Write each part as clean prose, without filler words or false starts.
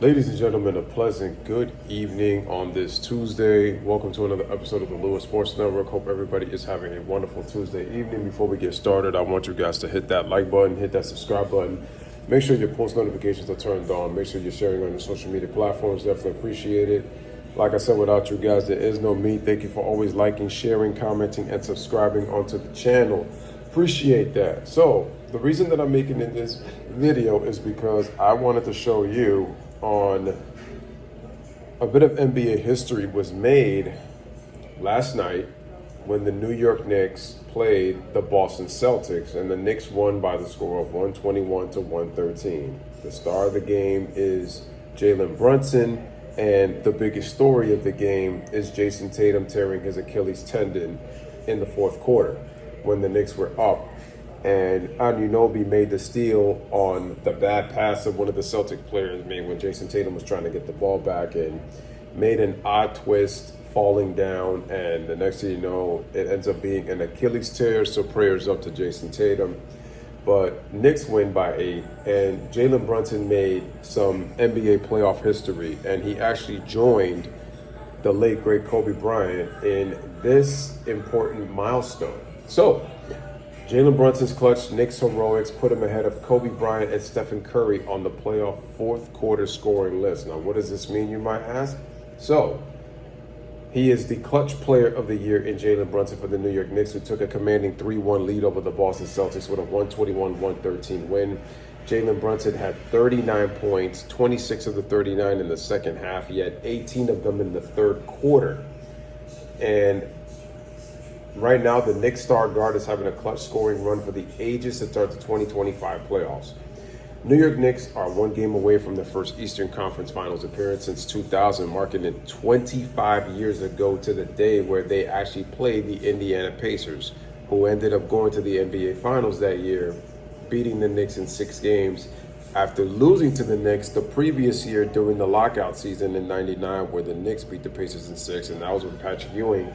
Ladies and gentlemen, a pleasant good evening on this Tuesday. Welcome to another episode of the Louis Sports Network. Hope everybody is having a wonderful Tuesday evening. Before we get started, I want you guys to hit that like button, hit that subscribe button. Make sure your post notifications are turned on. Make sure you're sharing on your social media platforms. Definitely appreciate it. Like I said, without you guys, there is no me. Thank you for always liking, sharing, commenting, and subscribing onto the channel. Appreciate that. So, the reason that I'm making this video is because I wanted to show you on a bit of NBA history was made last night when the New York Knicks played the Boston Celtics, and the Knicks won by the score of 121 to 113. The star of the game is Jalen Brunson, and the biggest story of the game is Jason Tatum tearing his Achilles tendon in the fourth quarter when the Knicks were up. And Anunoby made the steal on the bad pass of one of the Celtic players made when Jason Tatum was trying to get the ball back and made an odd twist, falling down, and the next thing you know, it ends up being an Achilles tear, so prayers up to Jason Tatum. But Knicks win by 8, and Jalen Brunson made some NBA playoff history, and he actually joined the late, great Kobe Bryant in this important milestone. So, Jalen Brunson's clutch Knicks heroics put him ahead of Kobe Bryant and Stephen Curry on the playoff fourth quarter scoring list. Now, what does this mean, you might ask? So, he is the clutch player of the year in Jalen Brunson for the New York Knicks, who took a commanding 3-1 lead over the Boston Celtics with a 121-113 win. Jalen Brunson had 39 points, 26 of the 39 in the second half. He had 18 of them in the third quarter. And right now, the Knicks star guard is having a clutch scoring run for the ages to start the 2025 playoffs. New York Knicks are one game away from their first Eastern Conference Finals appearance since 2000, marking it 25 years ago to the day where they actually played the Indiana Pacers, who ended up going to the NBA Finals that year, beating the Knicks in 6 games after losing to the Knicks the previous year during the lockout season in '99, where the Knicks beat the Pacers in 6, and that was when Patrick Ewing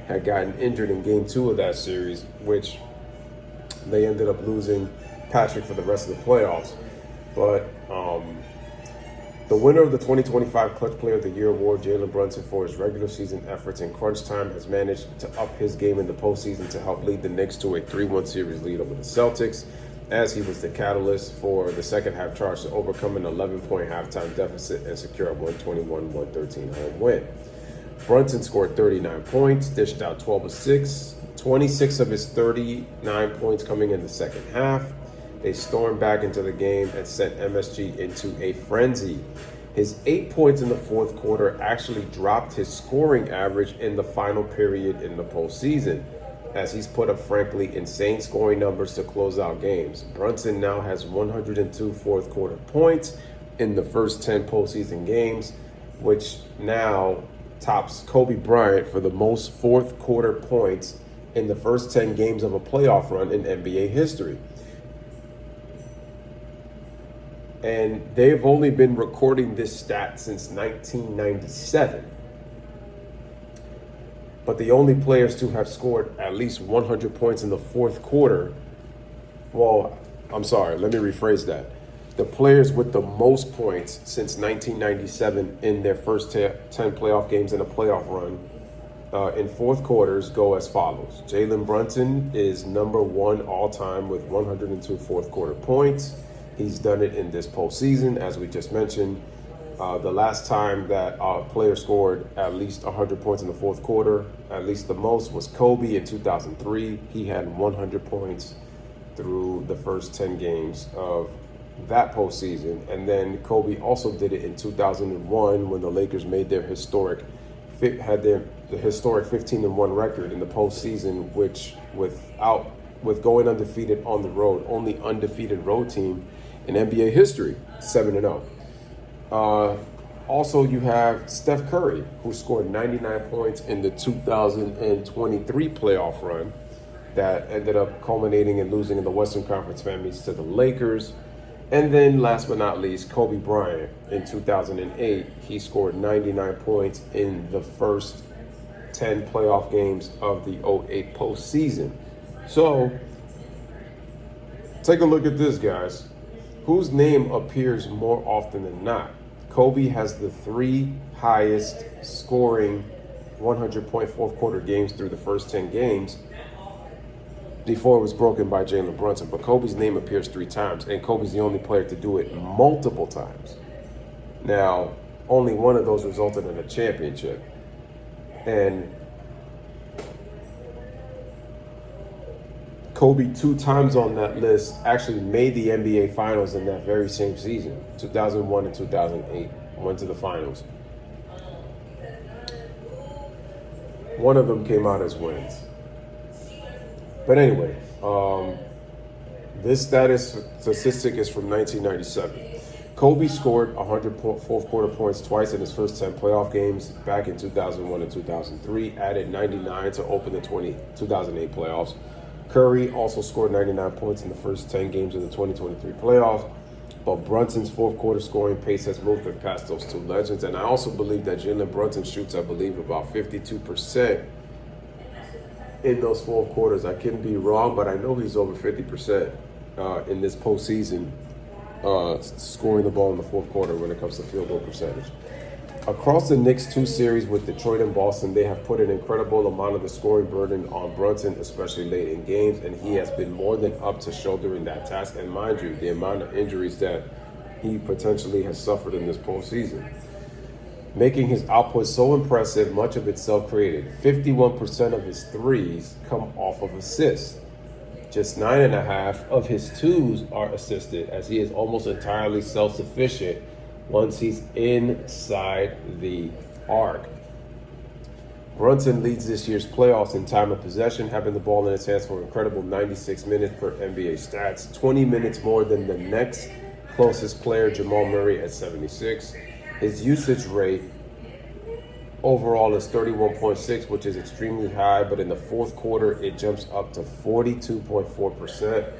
had gotten injured in game 2 of that series, which they ended up losing Patrick for the rest of the playoffs. But the winner of the 2025 Clutch Player of the Year award, Jalen Brunson, for his regular season efforts in crunch time, has managed to up his game in the postseason to help lead the Knicks to a 3-1 series lead over the Celtics, as he was the catalyst for the second half charge to overcome an 11-point halftime deficit and secure a 121-113 home win. Brunson scored 39 points, dished out 12 assists, 26 of his 39 points coming in the second half. They stormed back into the game and sent MSG into a frenzy. His 8 points in the fourth quarter actually dropped his scoring average in the final period in the postseason, as he's put up, frankly, insane scoring numbers to close out games. Brunson now has 102 fourth quarter points in the first 10 postseason games, which now tops Kobe Bryant for the most fourth quarter points in the first 10 games of a playoff run in NBA history. And they've only been recording this stat since 1997. But the only players to have scored at least 100 points in the fourth quarter, well, I'm sorry, let me rephrase that. The players with the most points since 1997 in their first 10 playoff games in a playoff run in fourth quarters go as follows. Jalen Brunson is number 1 all time with 102 fourth quarter points. He's done it in this postseason, as we just mentioned. The last time that a player scored at least 100 points in the fourth quarter, at least the most, was Kobe in 2003. He had 100 points through the first 10 games of that postseason. And then Kobe also did it in 2001 when the Lakers made their historic 15-1 record in the postseason, which with going undefeated on the road, only undefeated road team in NBA history, 7-0. Also, you have Steph Curry, who scored 99 points in the 2023 playoff run that ended up culminating in losing in the Western Conference semis to the Lakers. And then last but not least, Kobe Bryant in 2008. He scored 99 points in the first 10 playoff games of the 08 postseason. So take a look at this, guys. Whose name appears more often than not? Kobe has the 3 highest scoring 100-point fourth quarter games through the first 10 games before it was broken by Jalen Brunson. But Kobe's name appears 3 times, and Kobe's the only player to do it multiple times. Now, only one of those resulted in a championship. And Kobe 2 times on that list actually made the NBA Finals in that very same season, 2001 and 2008, went to the finals. One of them came out as wins. But anyway, this statistic is from 1997. Kobe scored 100 fourth quarter points twice in his first 10 playoff games back in 2001 and 2003, added 99 to open the 2008 playoffs. Curry also scored 99 points in the first 10 games of the 2023 playoffs, but Brunson's fourth quarter scoring pace has moved him past those 2 legends. And I also believe that Jalen Brunson shoots, I believe, about 52% in those fourth quarters. I couldn't be wrong, but I know he's over 50% in this postseason, scoring the ball in the fourth quarter when it comes to field goal percentage. Across the Knicks' 2 series with Detroit and Boston, they have put an incredible amount of the scoring burden on Brunson, especially late in games, and he has been more than up to shouldering that task. And mind you, the amount of injuries that he potentially has suffered in this postseason, making his output so impressive, much of it self-created. 51% of his threes come off of assists. Just 9.5 of his 2s are assisted, as he is almost entirely self-sufficient once he's inside the arc. Brunson leads this year's playoffs in time of possession, having the ball in his hands for an incredible 96 minutes per NBA stats, 20 minutes more than the next closest player, Jamal Murray, at 76. His usage rate overall is 31.6, which is extremely high, but in the fourth quarter, it jumps up to 42.4%,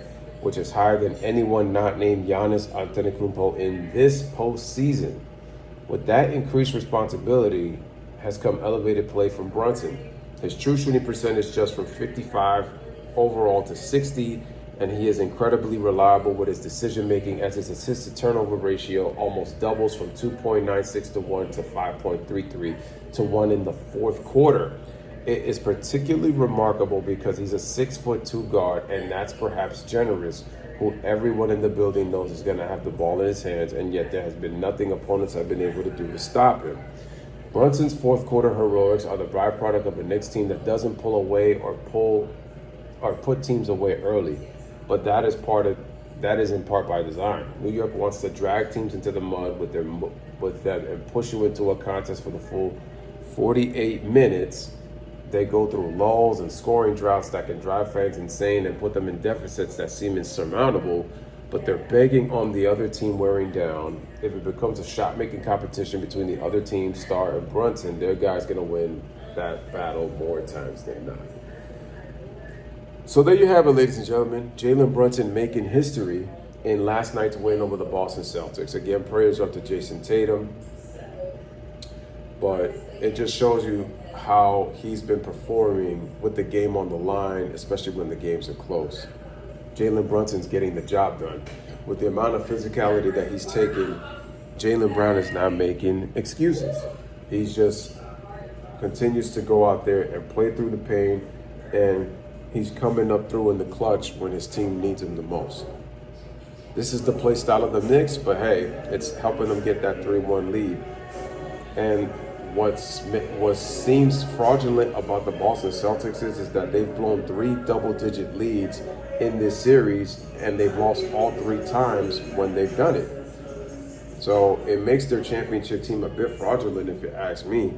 which is higher than anyone not named Giannis Antetokounmpo in this postseason. With that increased responsibility has come elevated play from Brunson. His true shooting percentage just from 55 overall to 60, and he is incredibly reliable with his decision-making, as his assist-to-turnover ratio almost doubles from 2.96 to 1 to 5.33 to 1 in the fourth quarter. It is particularly remarkable because he's a 6'2" guard, and that's perhaps generous, who everyone in the building knows is going to have the ball in his hands, and yet there has been nothing opponents have been able to do to stop him. Brunson's fourth quarter heroics are the byproduct of a Knicks team that doesn't pull away or put teams away early, but that is in part by design. New York wants to drag teams into the mud with them and push you into a contest for the full 48 minutes. They go through lulls and scoring droughts that can drive fans insane and put them in deficits that seem insurmountable, but they're begging on the other team wearing down. If it becomes a shot-making competition between the other team, Star and Brunson, their guy's going to win that battle more times than not. So there you have it, ladies and gentlemen. Jalen Brunson making history in last night's win over the Boston Celtics. Again, prayers up to Jason Tatum. But it just shows you how he's been performing with the game on the line, especially when the games are close. Jalen Brunson's getting the job done. With the amount of physicality that he's taking, Jalen Brown is not making excuses. He's just continues to go out there and play through the pain, and he's coming up through in the clutch when his team needs him the most. This is the play style of the Knicks, but hey, it's helping them get that 3-1 lead. And what seems fraudulent about the Boston Celtics is that they've blown 3 double-digit leads in this series, and they've lost all 3 times when they've done it. So it makes their championship team a bit fraudulent, if you ask me.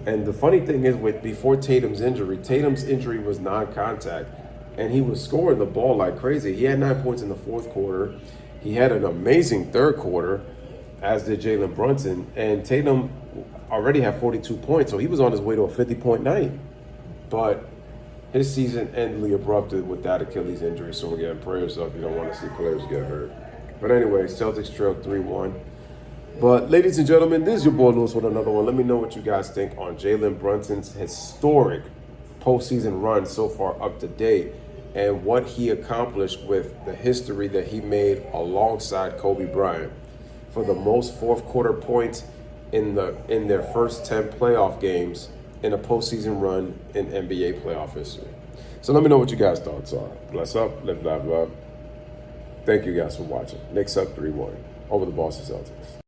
And the funny thing is, before Tatum's injury was non-contact, and he was scoring the ball like crazy. He had 9 points in the fourth quarter. He had an amazing third quarter, as did Jalen Brunson, and Tatum already had 42 points, so he was on his way to a 50-point night. But his season ended abruptly with that Achilles injury, so again, prayers up. You don't want to see players get hurt. But anyway, Celtics trailed 3-1. But ladies and gentlemen, this is your boy Louis with another one. Let me know what you guys think on Jalen Brunson's historic postseason run so far up to date, and what he accomplished with the history that he made alongside Kobe Bryant. for the most fourth quarter points in their first 10 playoff games in a postseason run in NBA playoff history. So let me know what you guys' thoughts are. Bless up, live, laugh, love. Thank you guys for watching. Knicks up 3-1 over the Boston Celtics.